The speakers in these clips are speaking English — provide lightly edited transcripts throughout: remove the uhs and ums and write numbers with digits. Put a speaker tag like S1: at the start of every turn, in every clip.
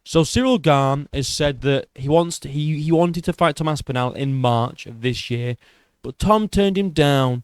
S1: So Ciryl Gane has said that he wanted to fight Tom Aspinall in March of this year, but Tom turned him down.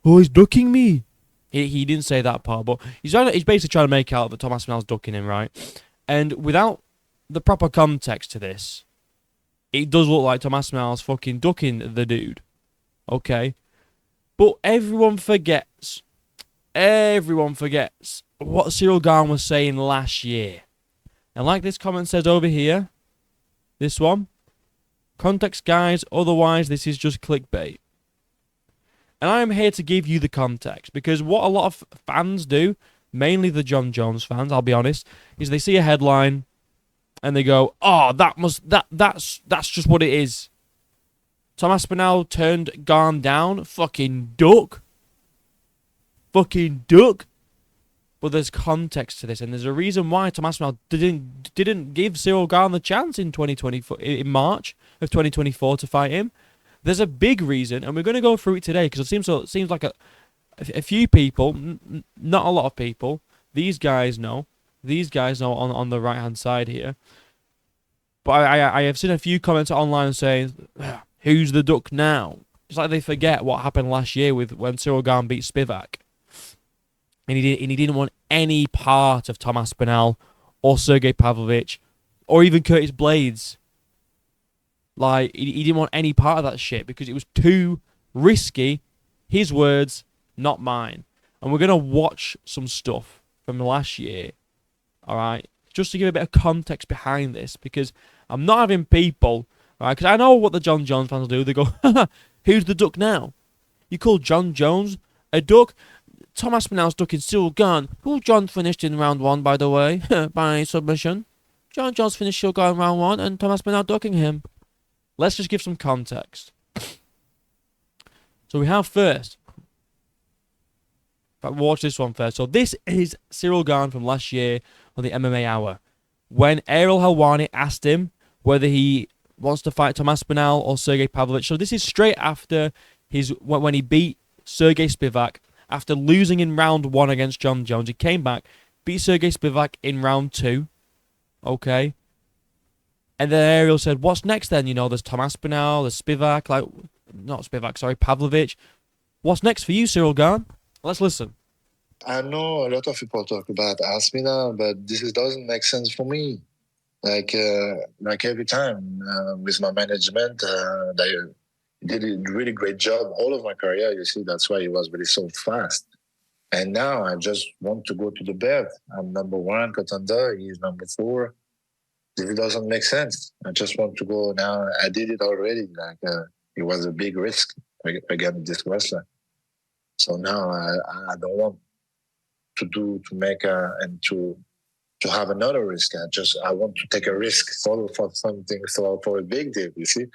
S1: Oh, he's ducking me. He didn't say that part, but he's basically trying to make out that Tom Aspinall's ducking him, right? And without the proper context to this, it does look like Tom Aspinall's fucking ducking the dude. Okay? But everyone forgets what Ciryl Gane was saying last year. And like this comment says over here, this one, context guys, otherwise this is just clickbait. And I am here to give you the context, because what a lot of fans do, mainly the Jon Jones fans, I'll be honest, is they see a headline and they go, "Oh, that's just what it is. Tom Aspinall turned Gane down, fucking duck. Fucking duck." But there's context to this, and there's a reason why Tom Aspinall didn't give Ciryl Gane the chance in 2024, in March of 2024, to fight him. There's a big reason, and we're going to go through it today, because it seems like a few people, not a lot of people, these guys know on the right hand side here. But I have seen a few comments online saying, "Who's the duck now?" It's like they forget what happened last year when Ciryl Gane beat Spivak. And he didn't want any part of Tom Aspinall or Sergey Pavlovich or even Curtis Blaydes. Like, he didn't want any part of that shit because it was too risky. His words, not mine. And we're going to watch some stuff from last year, all right, just to give a bit of context behind this, because I'm not having people, all right, because I know what the Jon Jones fans will do. They go, "Who's the duck now? You call Jon Jones a duck? Tom Aspinall's ducking Ciryl Gane, who John finished in round 1, by the way, by submission. Jon Jones finished Ciryl Gane in round 1, and Tom Aspinall ducking him." Let's just give some context. So we have first, watch this one first. So this is Ciryl Gane from last year on the MMA Hour, when Ariel Helwani asked him whether he wants to fight Tom Aspinall or Sergey Pavlovich. So this is straight after when he beat Sergey Spivak. After losing in round 1 against Jon Jones, he came back, beat Sergey Spivak in round 2. Okay. And then Ariel said, "What's next then? You know, there's Tom Aspinall, there's Spivak, Pavlovich. What's next for you, Ciryl Gane?" Let's listen.
S2: I know a lot of people talk about Aspinall, but this doesn't make sense for me. Like every time with my management, they did a really great job all of my career. You see, that's why he was really so fast. And now I just want to go to the belt. I'm number 1 contender. He's number 4. It doesn't make sense. I just want to go now. I did it already. It was a big risk against this wrestler. So now I don't want to have another risk. I want to take a risk for something, for a big deal. You see.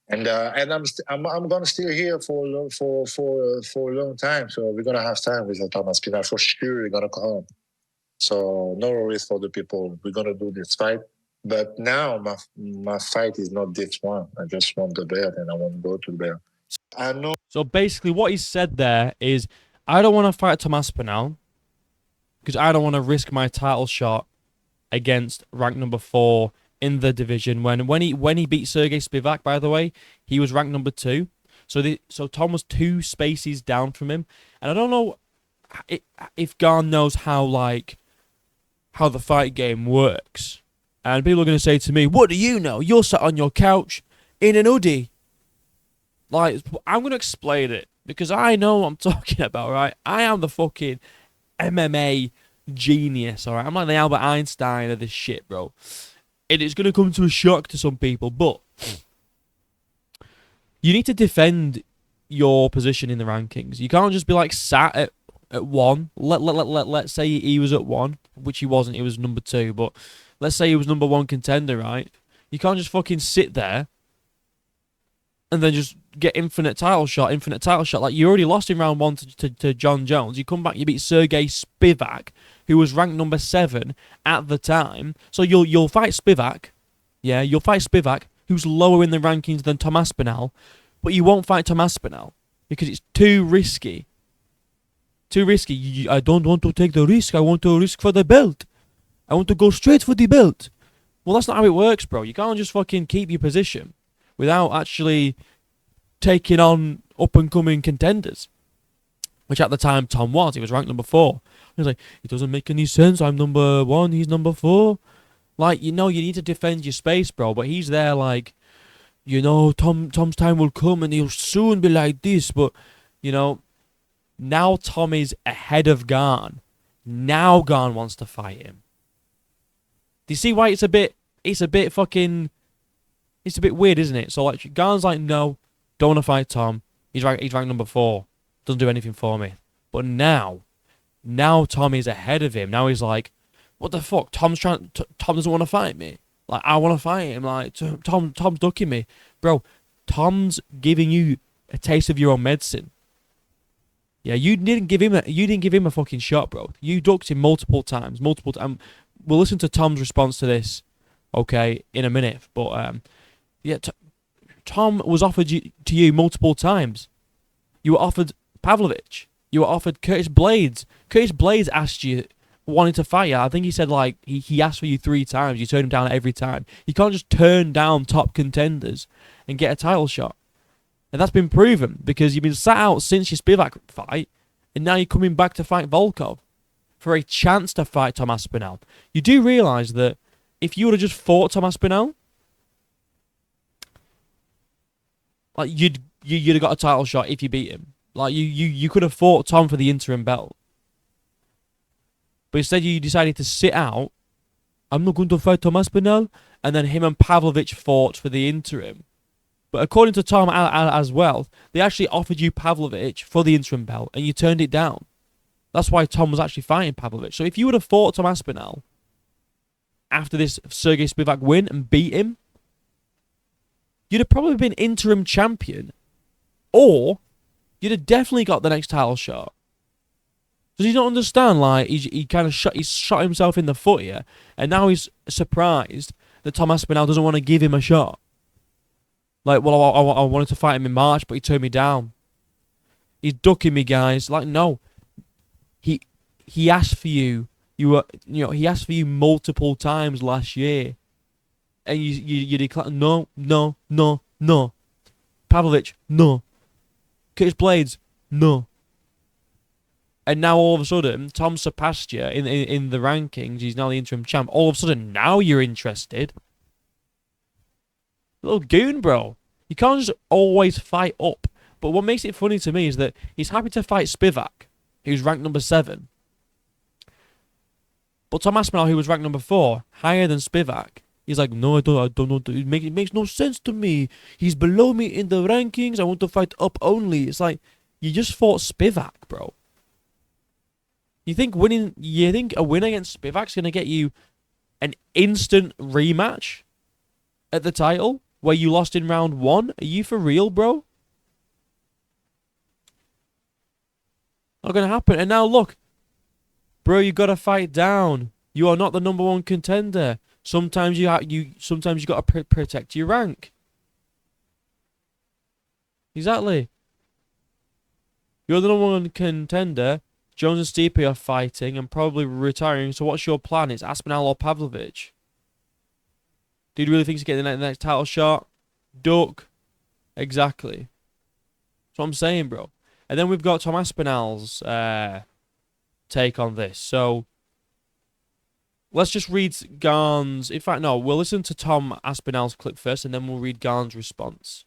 S2: And I'm gonna stay here for a long time. So we're gonna have time with Tom Aspinall for sure. We're gonna come. So no worries for the people. We're gonna do this fight. But now my fight is not this one. I just want the belt, and I want to go to the belt. I know.
S1: So basically, what he said there is, I don't want to fight Tom Aspinall because I don't want to risk my title shot against rank number 4 in the division. When he beat Sergey Spivak, by the way, he was ranked number 2. So Tom was 2 spaces down from him, and I don't know if Gane knows how the fight game works. And people are going to say to me, "What do you know? You're sat on your couch in an hoodie." Like, I'm going to explain it, because I know what I'm talking about, right? I am the fucking MMA genius, alright? I'm like the Albert Einstein of this shit, bro. And it's going to come to a shock to some people, but you need to defend your position in the rankings. You can't just be like sat at 1. Let's say he was at 1, which he wasn't. He was number 2, but let's say he was number 1 contender, right? You can't just fucking sit there and then just get infinite title shot. Like, you already lost in round 1 to Jon Jones. You come back, you beat Sergey Spivak, who was ranked number 7 at the time. So you'll fight Spivak. Yeah, you'll fight Spivak, who's lower in the rankings than Tom Aspinall, but you won't fight Tom Aspinall because it's too risky. I don't want to take the risk. I want to risk for the belt. I want to go straight for the belt. Well, that's not how it works, bro. You can't just fucking keep your position without actually taking on up-and-coming contenders. Which at the time Tom was. He was ranked number 4. He was like, it doesn't make any sense. I'm number 1. He's number 4. Like, you need to defend your space, bro. But he's there like, Tom's time will come and he'll soon be like this. But, now Tom is ahead of Gane. Now Gane wants to fight him. Do you see why it's a bit weird, isn't it? So, like, Gane's like, no, don't want to fight Tom. He's ranked number 4. Doesn't do anything for me. But now Tom is ahead of him. Now he's like, what the fuck? Tom doesn't want to fight me. Like, I want to fight him. Like, Tom's ducking me. Bro, Tom's giving you a taste of your own medicine. Yeah, you didn't give him a fucking shot, bro. You ducked him multiple times. We'll listen to Tom's response to this, okay, in a minute. But, Tom was offered to you multiple times. You were offered Pavlovich. You were offered Curtis Blaydes. Curtis Blaydes asked you, wanted to fight you. I think he said, like, he asked for you 3 times. You turned him down every time. You can't just turn down top contenders and get a title shot. And that's been proven because you've been sat out since your Spivak fight, and now you're coming back to fight Volkov for a chance to fight Tom Aspinall. You do realise that if you would have just fought Tom Aspinall, like, you'd have got a title shot if you beat him. Like, you could have fought Tom for the interim belt. But instead you decided to sit out. I'm not going to fight Tom Aspinall. And then him and Pavlovich fought for the interim. But according to Tom as well, they actually offered you Pavlovich for the interim belt, and you turned it down. That's why Tom was actually fighting Pavlovich. So if you would have fought Tom Aspinall after this Sergey Spivak win and beat him, you'd have probably been interim champion, or you'd have definitely got the next title shot. Does he not understand? Like, he shot himself in the foot here, and now he's surprised that Tom Aspinall doesn't want to give him a shot. Like, well, I wanted to fight him in March, but he turned me down. He's ducking me, guys. Like, no, he asked for you. He asked for you multiple times last year, and you declared no. Pavlovich, no. Curtis Blaydes, no. And now all of a sudden, Tom surpassed you in the rankings. He's now the interim champ. All of a sudden, now you're interested. Little goon, bro. You can't just always fight up. But what makes it funny to me is that he's happy to fight Spivak, who's ranked number 7. But Tom Aspinall, who was ranked number 4, higher than Spivak, he's like, no, I don't know. It makes no sense to me. He's below me in the rankings. I want to fight up only. It's like, you just fought Spivak, bro. You think a win against Spivak's going to get you an instant rematch at the title where you lost in round 1? Are you for real, bro? Not going to happen. And now look, bro, you got to fight down. You are not the number 1 contender. Sometimes you got to protect your rank. Exactly. You're the number 1 contender. Jones and Stipe are fighting and probably retiring. So what's your plan? It's Aspinall or Pavlovich. Do you really think he's getting the next title shot? Duck. Exactly. That's what I'm saying, bro. And then we've got Tom Aspinall's take on this. So let's just read Gane's. In fact, no, we'll listen to Tom Aspinall's clip first, and then we'll read Gane's response.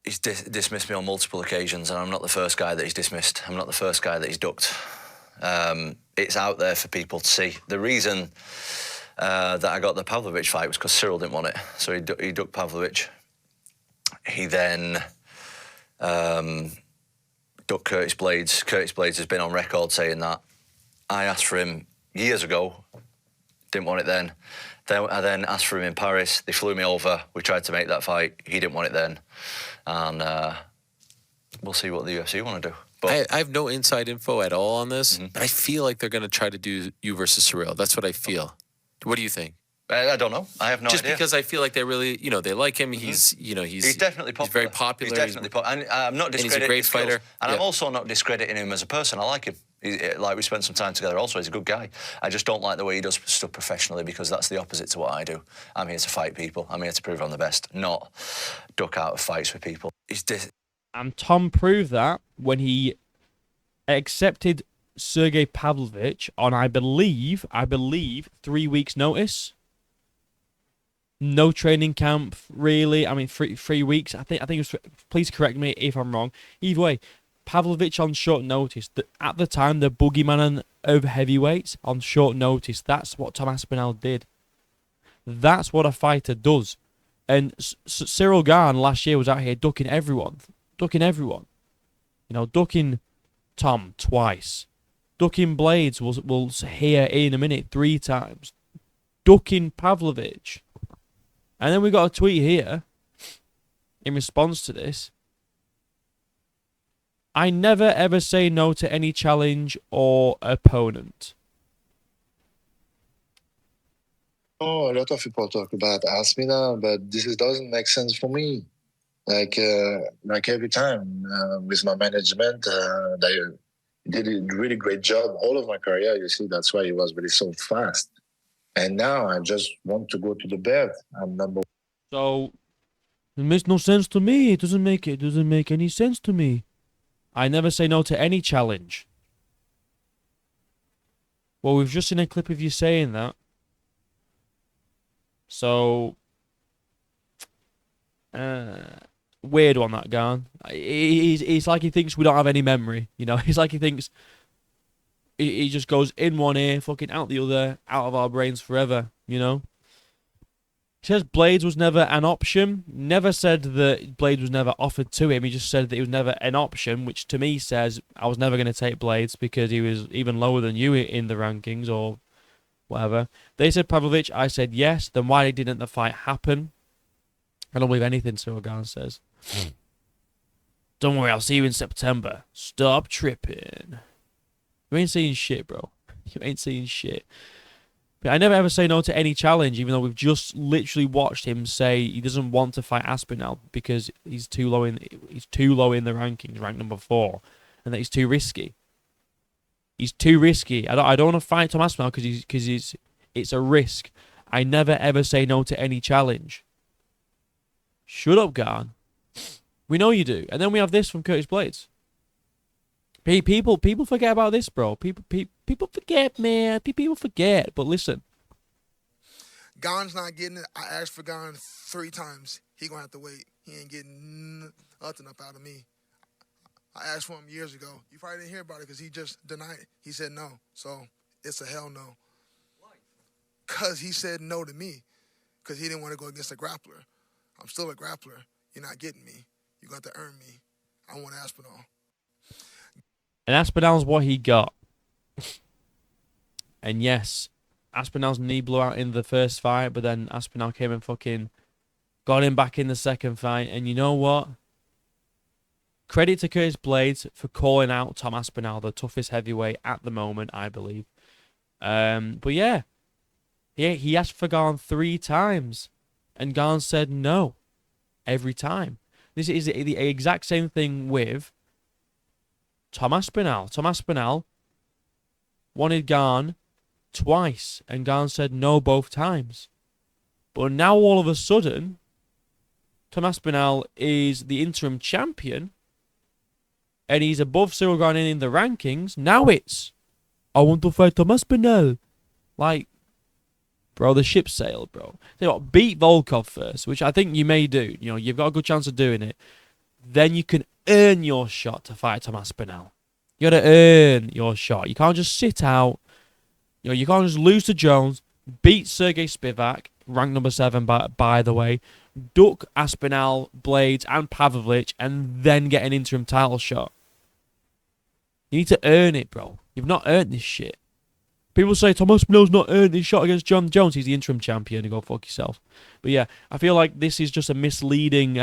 S3: He's dismissed me on multiple occasions, and I'm not the first guy that he's dismissed. I'm not the first guy that he's ducked. It's out there for people to see. The reason that I got the Pavlovich fight was because Ciryl didn't want it. So he ducked Pavlovich. He then ducked Curtis Blaydes. Curtis Blaydes has been on record saying that. I asked for him years ago, didn't want it then. I then asked for him in Paris. They flew me over. We tried to make that fight. He didn't want it then. And we'll see what the UFC want to do. But
S4: I have no inside info at all on this, but I feel like they're going to try to do you versus Ciryl. That's what I feel. What do you think?
S3: I don't know. I have no idea.
S4: Just because I feel like they really, they like him. He's
S3: definitely popular.
S4: He's very popular.
S3: He's definitely popular. And I'm not discrediting
S4: he's a great
S3: his skills.
S4: fighter.
S3: And I'm also not discrediting him as a person. I like him. Like, we spent some time together also. He's a good guy. I just don't like the way he does stuff professionally, because that's the opposite to what I do. I'm here to fight people. I'm here to prove I'm the best, not duck out of fights with people.
S1: And Tom proved that when he accepted Sergey Pavlovich on, I believe, 3 weeks' notice. No training camp, really. I mean, 3 weeks. I think it was. Please correct me if I'm wrong. Either way, Pavlovich on short notice. At the time, the boogeyman over heavyweights on short notice. That's what Tom Aspinall did. That's what a fighter does. And Ciryl Gane last year was out here ducking everyone. You know, ducking Tom twice. Ducking Blaydes will hear in a minute 3 times. Ducking Pavlovich. And then we got a tweet here in response to this. I never ever say no to any challenge or opponent.
S2: Oh, a lot of people talk about Aspinall, but this doesn't make sense for me. Like every time with my management, they did a really great job all of my career. You see, that's why he was really so fast. And now I just want to go to the belt. I'm number.
S1: So it makes no sense to me. It doesn't make any sense to me. I never say no to any challenge. Well, we've just seen a clip of you saying that. So weird one, that Gane. It's like he thinks we don't have any memory. You know, it's like he thinks he just goes in one ear, fucking out the other, out of our brains forever. You know. He says Blaydes was never an option. Never said that Blaydes was never offered to him. He just said that he was never an option, which to me says I was never going to take Blaydes because he was even lower than you in the rankings or whatever. They said Pavlovich. I said yes. Then why didn't the fight happen? I don't believe anything Ciryl Gane says. Don't worry, I'll see you in September. Stop tripping. You ain't seeing shit, bro. You ain't seeing shit. But I never ever say no to any challenge, even though we've just literally watched him say he doesn't want to fight Aspinall because he's too low in the rankings, ranked number 4, and that he's too risky. He's too risky. I don't want to fight Tom Aspinall because it's a risk. I never ever say no to any challenge. Shut up, Gane. We know you do. And then we have this from Curtis Blaydes. People forget about this, bro. People forget, man. People forget. But listen.
S5: Gane's not getting it. I asked for Gane 3 times. He gonna have to wait. He ain't getting nothing up out of me. I asked for him years ago. You probably didn't hear about it because he just denied it. He said no. So it's a hell no. Why? Because he said no to me. Because he didn't want to go against a grappler. I'm still a grappler. You're not getting me. You got to earn me. I want Aspinall.
S1: And Aspinall's what he got. And yes, Aspinall's knee blew out in the first fight, but then Aspinall came and fucking got him back in the second fight. And you know what? Credit to Curtis Blaydes for calling out Tom Aspinall, the toughest heavyweight at the moment, I believe. But yeah, he asked for Gane 3 times, and Gane said no every time. This is the exact same thing with Tom Aspinall. Tom Aspinall wanted Gane twice, and Gane said no both times. But now all of a sudden, Tom Aspinall is the interim champion, and he's above Ciryl Gane in the rankings. Now it's, I want to fight Tom Aspinall. Like, bro, the ship sailed, bro. Tell you what, beat Volkov first, which I think you may do. You know, you've got a good chance of doing it. Then you can earn your shot to fight Tom Aspinall. You got to earn your shot. You can't just sit out. You know, you can't just lose to Jones, beat Sergey Spivak, ranked number 7 by the way, duck Aspinall, Blaydes, and Pavlovich, and then get an interim title shot. You need to earn it, bro. You've not earned this shit. People say Tom Aspinall's not earned his shot against John Jones. He's the interim champion. You go fuck yourself. But yeah, I feel like this is just a misleading.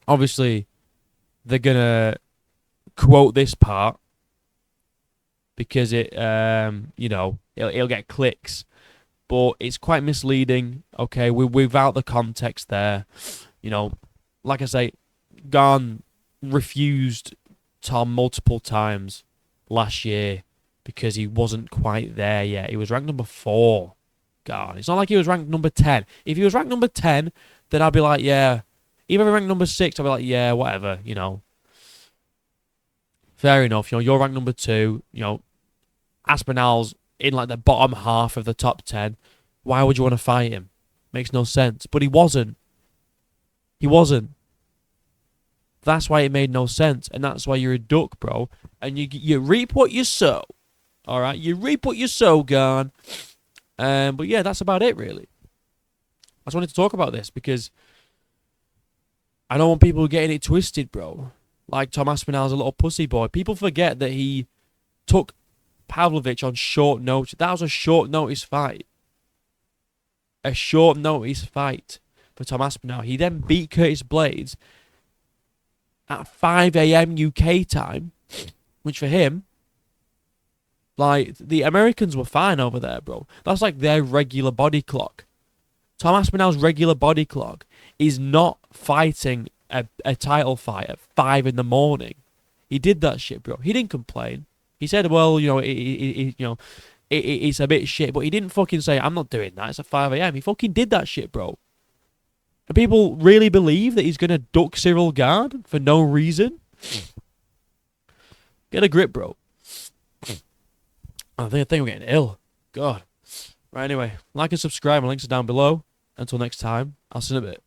S1: Obviously, they're gonna quote this part because it, it'll get clicks, but it's quite misleading. Okay, without the context there, you know, like I say, Gane refused Tom multiple times. last year because he wasn't quite there yet. He was ranked number 4. God, it's not like he was ranked number 10. If he was ranked number 10, then I'd be like, yeah. Even if he ranked number 6, I'd be like, yeah, whatever, you know. Fair enough, you know, you're ranked number 2, you know, Aspinall's in like the bottom half of the top 10. Why would you want to fight him? Makes no sense. But he wasn't. He wasn't. That's why it made no sense, and that's why you're a duck, bro. And you reap what you sow. All right, you reap what you sow, Gane. But yeah, that's about it, really. I just wanted to talk about this because I don't want people getting it twisted, bro. Like Tom Aspinall's a little pussy boy. People forget that he took Pavlovich on short notice. That was a short notice fight. A short notice fight for Tom Aspinall. He then beat Curtis Blaydes at 5 a.m. UK time, which for him, like, the Americans were fine over there, bro. That's like their regular body clock. Tom Aspinall's regular body clock is not fighting a title fight at 5 in the morning. He did that shit, bro. He didn't complain. He said, well, you know, it's a bit shit, but he didn't fucking say, I'm not doing that. It's at 5 a.m. He fucking did that shit, bro. And people really believe that he's going to duck Ciryl Gane for no reason? Get a grip, bro. I think we're getting ill. God. Right, anyway, like and subscribe. My links are down below. Until next time, I'll see you in a bit.